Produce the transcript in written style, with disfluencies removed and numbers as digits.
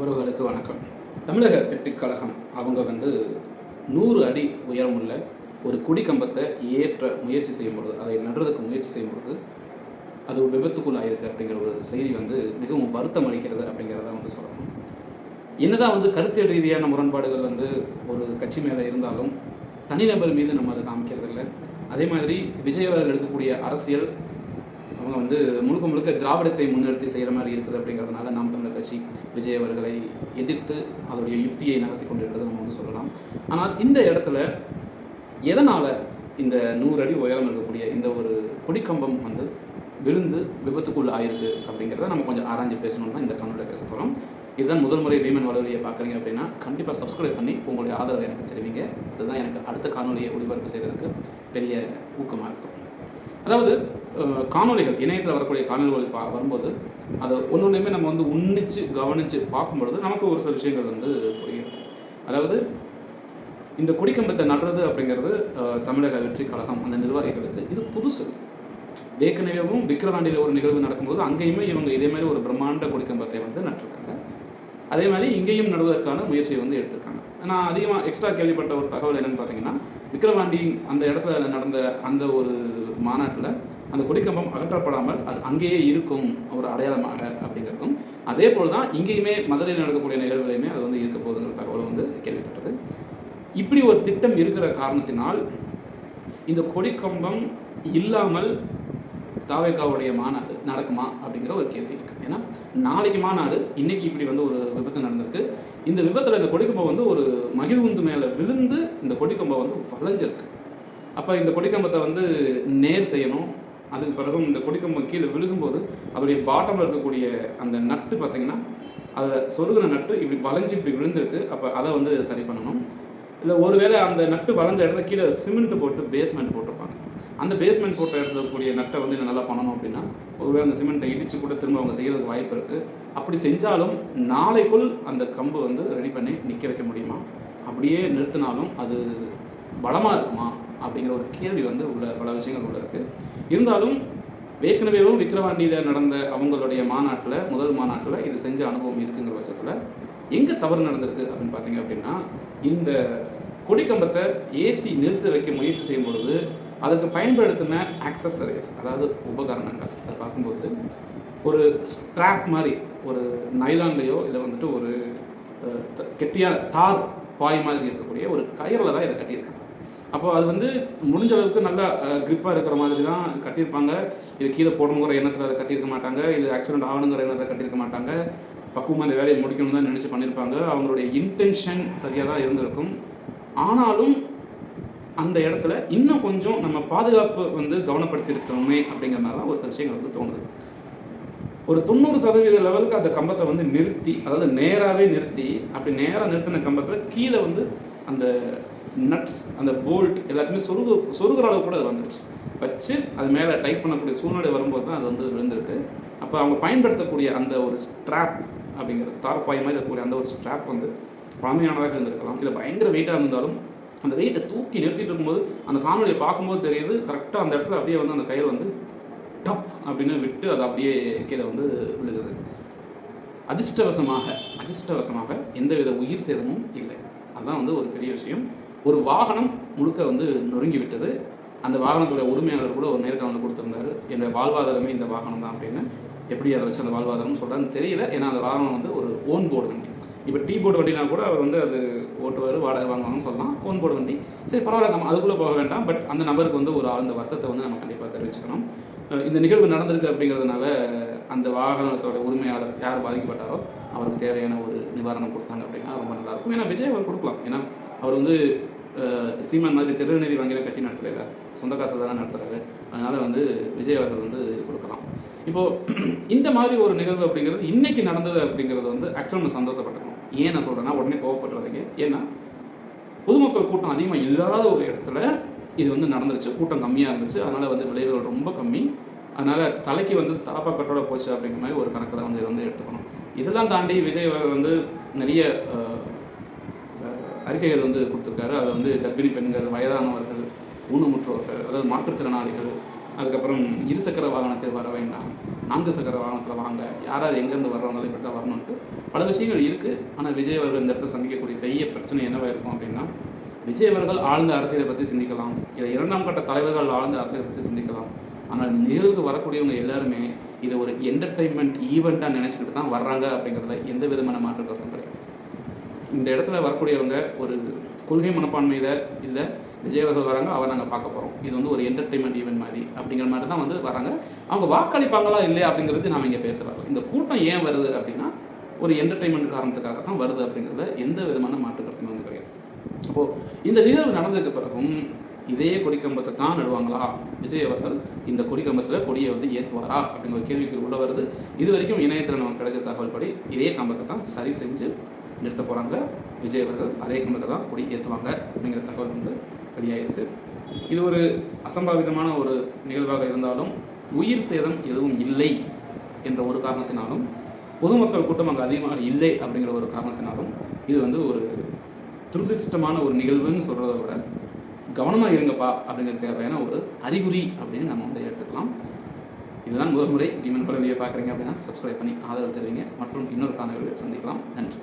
உறவுகளுக்கு வணக்கம். தமிழக வெற்றிக் கழகம் அவங்க 100 அடி உயரமுள்ள ஒரு கொடி கம்பத்தை ஏற்ற முயற்சி செய்யும்பொழுது, அதை நடுறதுக்கு முயற்சி செய்யும்பொழுது, அது ஒரு விபத்துக்குள்ளாயிருக்கு அப்படிங்கிற ஒரு செய்தி மிகவும் வருத்தம் அளிக்கிறது அப்படிங்கிறத சொல்லணும். என்னதான் கருத்தியல் ரீதியான முரண்பாடுகள் ஒரு கட்சி மேலே இருந்தாலும், தனிநபர் மீது நம்ம அதை காமிக்கிறதில்ல. அதே மாதிரி விஜய் அவர்கள் எடுக்கக்கூடிய அரசியல் அவங்க முழுக்க முழுக்க திராவிடத்தை முன்னிறுத்தி செய்கிற மாதிரி இருக்குது அப்படிங்கிறதுனால நாம் தமிழர் கட்சி விஜய் அவர்களை எதிர்த்து அதோடைய யுக்தியை நடத்தி கொண்டிருக்கிறது நம்ம சொல்லலாம். ஆனால் இந்த இடத்துல எதனால் இந்த 100 அடி உயரம் இருக்கக்கூடிய இந்த ஒரு கொடிக்கம்பம் விழுந்து விபத்துக்குள் ஆயிருக்கு அப்படிங்கிறத நம்ம கொஞ்சம் ஆராய்ஞ்சு பேசணும்னா இந்த காணொலியில் பேச போகிறோம். இதுதான் முதல் முறை வீமன் வலைவலியை பார்க்குறீங்க அப்படின்னா கண்டிப்பாக சப்ஸ்கிரைப் பண்ணி உங்களுடைய ஆதரவை எனக்கு தெரிவிங்க. அதுதான் எனக்கு அடுத்த காணொலியை ஒளிபரப்பு செய்கிறதுக்கு பெரிய ஊக்கமாக இருக்கும். அதாவது காணொலிகள் இணையத்தில் வரக்கூடிய காணொலிகள் வரும்போது அதை ஒன்றுமே நம்ம உன்னிச்சு கவனித்து பார்க்கும்பொழுது நமக்கு ஒரு சில விஷயங்கள் புரிகிறது. அதாவது இந்த கொடிக்கம்பத்தை நடுறது அப்படிங்கிறது தமிழக வெற்றி கழகம் அந்த நிர்வாகிகளுக்கு இது புதுசு. ஏற்கனவேவும் விக்கிரவாண்டியில் ஒரு நிகழ்வு நடக்கும்போது அங்கேயுமே இவங்க இதே மாதிரி ஒரு பிரம்மாண்ட கொடிக்கம்பத்தை நட்டிருக்காங்க. அதே மாதிரி இங்கேயும் நடுவதற்கான முயற்சியை எடுத்திருக்காங்க. நான் அதிகமாக எக்ஸ்ட்ரா கேள்விப்பட்ட ஒரு தகவல் என்னென்னு பார்த்தீங்கன்னா, விக்கிரவாண்டி அந்த இடத்துல நடந்த அந்த ஒரு மாநாட்டில் அந்த கொடிக்கம்பம் அகற்றப்படாமல் அது அங்கேயே இருக்கும் ஒரு அடையாளமாக அப்படிங்கிறதும், அதே போல் தான் இங்கேயுமே மதுரையில் நடக்கக்கூடிய நிகழ்வுலையுமே அது இருக்க போகுதுங்கிற தகவல் கேள்விப்பட்டது. இப்படி ஒரு திட்டம் இருக்கிற காரணத்தினால் இந்த கொடிக்கம்பம் இல்லாமல் தாவேகாவுடைய மாநாடு நடக்குமா அப்படிங்கிற ஒரு கேள்வி இருக்குது. ஏன்னா நாளைக்கு மாநாடு, இன்னைக்கு இப்படி ஒரு விபத்து நடந்திருக்கு. இந்த விபத்தில் இந்த கொடிக்கம்பம் ஒரு மகிழ்வுந்து மேலே விழுந்து இந்த கொடிக்கம்பம் வளைஞ்சிருக்கு. அப்போ இந்த கொடிக்கம்பத்தை நேர் செய்யணும். அதுக்கு பிறகும் இந்த கொடிக்கம்பம் கீழே விழுகும்போது அதோடைய பாட்டமில் இருக்கக்கூடிய அந்த நட்டு பார்த்திங்கன்னா, அதில் சொருகின நட்டு இப்படி வளைஞ்சு இப்படி விழுந்திருக்கு. அப்போ அதை சரி பண்ணணும். இல்லை ஒருவேளை அந்த நட்டு வளைஞ்ச இடத்துல கீழே சிமெண்ட் போட்டு பேஸ்மெண்ட் போட்டிருப்பாங்க. அந்த பேஸ்மெண்ட் போட்ட இடத்துக்கூடிய நட்டை என்ன நல்லா பண்ணணும் அப்படின்னா, ஒருவேளை அந்த சிமெண்ட்டை இடித்து கூட திரும்ப அவங்க செய்கிறதுக்கு வாய்ப்பு இருக்குது. அப்படி செஞ்சாலும் நாளைக்குள் அந்த கம்பு ரெடி பண்ணி நிற்க வைக்க முடியுமா? அப்படியே நிறுத்தினாலும் அது பலமாக இருக்குமா அப்படிங்கிற ஒரு கேள்வி உள்ள பல விஷயங்கள் உள்ள இருக்குது. இருந்தாலும் ஏற்கனவேவும் விக்கிரவாண்டியில் நடந்த அவங்களுடைய மாநாட்டில், முதல் மாநாட்டில் இது செஞ்ச அனுபவம் இருக்குங்கிற பட்சத்தில் எங்கே தவறு நடந்திருக்கு அப்படின்னு பார்த்தீங்க அப்படின்னா, இந்த கொடிக்கம்பத்தை ஏற்றி நிறுத்த வைக்க முயற்சி செய்யும் பொழுது அதுக்கு பயன்படுத்தின ஆக்சசரிஸ், அதாவது உபகரணங்கள், அதை பார்க்கும்போது ஒரு ஸ்ட்ராப் மாதிரி ஒரு நைலான்லேயோ இதை ஒரு கெட்டியாக தார் பாய் மாதிரி இருக்கக்கூடிய ஒரு கயிறில் தான் இதை கட்டியிருக்காங்க. அப்போ அது முடிஞ்ச அளவுக்கு நல்லா கிரிப்பாக இருக்கிற மாதிரி தான் கட்டியிருப்பாங்க. இது கீழே போடணுங்கிற எண்ணத்தில் அதை கட்டியிருக்க மாட்டாங்க. இது ஆக்சிடென்ட் ஆகணுங்கிற எண்ணத்தை கட்டியிருக்க மாட்டாங்க. பக்குவமாக அந்த வேலையை முடிக்கணும் தான் நினச்சி பண்ணியிருப்பாங்க. அவங்களுடைய இன்டென்ஷன் சரியாக தான் இருந்திருக்கும். ஆனாலும் அந்த இடத்துல இன்னும் கொஞ்சம் நம்ம பாதுகாப்பு கவனப்படுத்தியிருக்கோமே அப்படிங்கிற மாதிரி தான் ஒரு சில விஷயங்கள் தோணுது. ஒரு 90% லெவலுக்கு அந்த கம்பத்தை நிறுத்தி, அதாவது நேராகவே நிறுத்தி, அப்படி நேராக நிறுத்தின கம்பத்தில் கீழே அந்த நட்ஸ், அந்த போல்ட் எல்லாத்தையுமே சொருகிற அளவு கூட அது வந்துருச்சு. வச்சு அது மேலே டைப் பண்ணக்கூடிய சூழ்நிலை வரும்போது தான் அது விழுந்திருக்கு. அப்போ அவங்க பயன்படுத்தக்கூடிய அந்த ஒரு ஸ்ட்ராப் அப்படிங்கிற தார்பாய் மாதிரி இருக்கக்கூடிய அந்த ஒரு ஸ்ட்ராப் பழமையானதாக இருந்திருக்கலாம். இல்லை பயங்கர வெயிட்டாக இருந்தாலும் அந்த வெயிட்டை தூக்கி நிறுத்திட்டு இருக்கும்போது அந்த காணொலியை பார்க்கும்போது தெரியுது, கரெக்டாக அந்த இடத்துல அப்படியே அந்த கயிறு டப் அப்படின்னு விட்டு அது அப்படியே கீழே விழுகுது. அதிர்ஷ்டவசமாக எந்தவித உயிர் சேதமும் இல்லை. அதுதான் ஒரு பெரிய விஷயம். ஒரு வாகனம் முழுக்க நொறுங்கி விட்டது. அந்த வாகனத்தோட உரிமையாளர் கூட ஒரு நேர்காணல் கொடுத்துருந்தாரு. என்னுடைய வாழ்வாதாரமே இந்த வாகனம் தான் அப்படின்னு. எப்படி அதை வச்சு அந்த வாழ்வாதாரம் சொல்கிறான்னு தெரியல. ஏன்னா அந்த வாகனம் ஒரு ஓன் போர்டு வண்டி. இப்போ டீ போர்டு வண்டினா கூட அவர் அது ஓட்டுவார், வாடகை வாங்குவாங்கன்னு சொல்லலாம். ஓன் போர்டு வண்டி சரி பரவாயில்ல, நம்ம அதுக்குள்ளே போக வேண்டாம். பட் அந்த நபருக்கு ஒரு ஆழ்ந்த வருத்தத்தை நம்ம கண்டிப்பாக தெரிவிச்சுக்கணும். இந்த நிகழ்வு நடந்திருக்கு அப்படிங்கிறதுனால அந்த வாகனத்தோட உரிமையாளர் யார் பாதிக்கப்பட்டாரோ அவருக்கு தேவையான ஒரு நிவாரணம் கொடுத்தாங்க அப்படின்னா ரொம்ப நல்லாயிருக்கும். ஏன்னா விஜய் அவர் கொடுக்கலாம். ஏன்னா அவர் சீமான் மாதிரி திருநெறி வாங்கின கட்சி நடத்துகிறாரு, சொந்த காசு தானே நடத்துகிறாரு. அதனால் விஜய் அவர்கள் கொடுக்கலாம். இப்போது இந்த மாதிரி ஒரு நிகழ்வு அப்படிங்கிறது இன்றைக்கி நடந்தது அப்படிங்கிறது ஆக்சுவலாக நம்ம சந்தோஷப்பட்டுக்கணும். ஏன் நான் சொல்கிறேன்னா, உடனே கோவப்படுறதுங்க. ஏன்னா பொதுமக்கள் கூட்டம் அதிகமாக இல்லாத ஒரு இடத்துல இது நடந்துருச்சு. கூட்டம் கம்மியாக இருந்துச்சு. அதனால் விளைவுகள் ரொம்ப கம்மி. அதனால் தலைக்கு தலப்பாக்கட்டோட போச்சு அப்படிங்கிற மாதிரி ஒரு கணக்கில் எடுத்துக்கணும். இதெல்லாம் தாண்டி விஜய் நிறைய அறிக்கைகள் கொடுத்துருக்காரு. அது கர்ப்பிணி பெண்கள், வயதானவர்கள், ஊனமுற்றோர்கள், அதாவது மாற்றுத்திறனாளிகள், அதுக்கப்புறம் இருசக்கர வாகனத்தில் வர வேண்டாம், 4 சக்கர வாகனத்தில் வாங்க, யார் யார் எங்கேருந்து வர்றவங்களும் இப்படி தான் வரணுன்ட்டு பல விஷயங்கள் இருக்குது. ஆனால் விஜய் அவர்கள் இந்த இடத்துல சந்திக்கக்கூடிய பெரிய பிரச்சனை என்னவாக இருக்கும் அப்படின்னா, விஜய் அவர்கள் ஆழ்ந்த அரசியலை பற்றி சிந்திக்கலாம், இல்லை 2ஆம் கட்ட தலைவர்கள் ஆழ்ந்த அரசியலை பற்றி சிந்திக்கலாம். ஆனால் நிகழ்வுக்கு வரக்கூடியவங்க எல்லாருமே இதை ஒரு என்டர்டெயின்மெண்ட் ஈவெண்ட்டாக நினச்சிக்கிட்டு தான் வர்றாங்க அப்படிங்கிறதுல எந்த விதமான மாற்று கருத்தும் கிடையாது. இந்த இடத்துல வரக்கூடியவங்க ஒரு கொள்கை மனப்பான்மையில் இல்லை, விஜய் அவர்கள் வராங்க, அவர் நாங்கள் பார்க்க போகிறோம், இது வந்து ஒரு என்டர்டெயின்மெண்ட் ஈவெண்ட் மாதிரி அப்படிங்கிற மாதிரி தான் வந்து வராங்க. அவங்க வாக்களிப்பாங்களா இல்லையா அப்படிங்கிறது நாம் இங்கே பேசுகிறாங்க. இந்த கூட்டம் ஏன் வருது அப்படின்னா ஒரு என்டர்டெயின்மெண்ட் காரணத்துக்காக தான் வருது அப்படிங்கிறத எந்த விதமான மாற்று கருத்தும் வந்து கிடையாது. அப்போது இந்த நிகழ்வு நடந்ததுக்கு பிறகும் இதே கொடிக்கம்பத்தை தான் நடுவாங்களா, விஜய் அவர்கள் இந்த கொடிக்கம்பத்தில் கொடியை வந்து ஏற்றுவாரா அப்படிங்கிற கேள்விக்கு உள்ள வருது. இது வரைக்கும் இணையத்தில் நமக்கு கிடைச்ச தகவல் படி இதே கம்பத்தை தான் சரி செஞ்சு நிறுத்த போகிறாங்க. விஜய் அவர்கள் அதே கம்பத்தை தான் கொடி ஏற்றுவாங்க அப்படிங்கிற தகவல் வந்து வெளியாகிருக்கு. இது ஒரு அசம்பாவிதமான ஒரு நிகழ்வாக இருந்தாலும் உயிர் சேதம் எதுவும் இல்லை என்ற ஒரு காரணத்தினாலும், பொதுமக்கள் கூட்டம் அங்கே அதிகமாக இல்லை அப்படிங்கிற ஒரு காரணத்தினாலும் இது வந்து ஒரு துரதிர்ஷ்டமான ஒரு நிகழ்வுன்னு சொல்கிறத விட கவனமாக இருங்கப்பா அப்படிங்கிறது தேவையான ஒரு அறிகுறி அப்படின்னு நம்ம வந்து எடுத்துக்கலாம். இதுதான் முதல் முறை விமன் கொலை வீடியோ பார்க்குறீங்க அப்படின்னா சப்ஸ்கிரைப் பண்ணி ஆதரவு தருவீங்க. மற்றும் இன்னொரு காணொளியில் சந்திக்கலாம். நன்றி.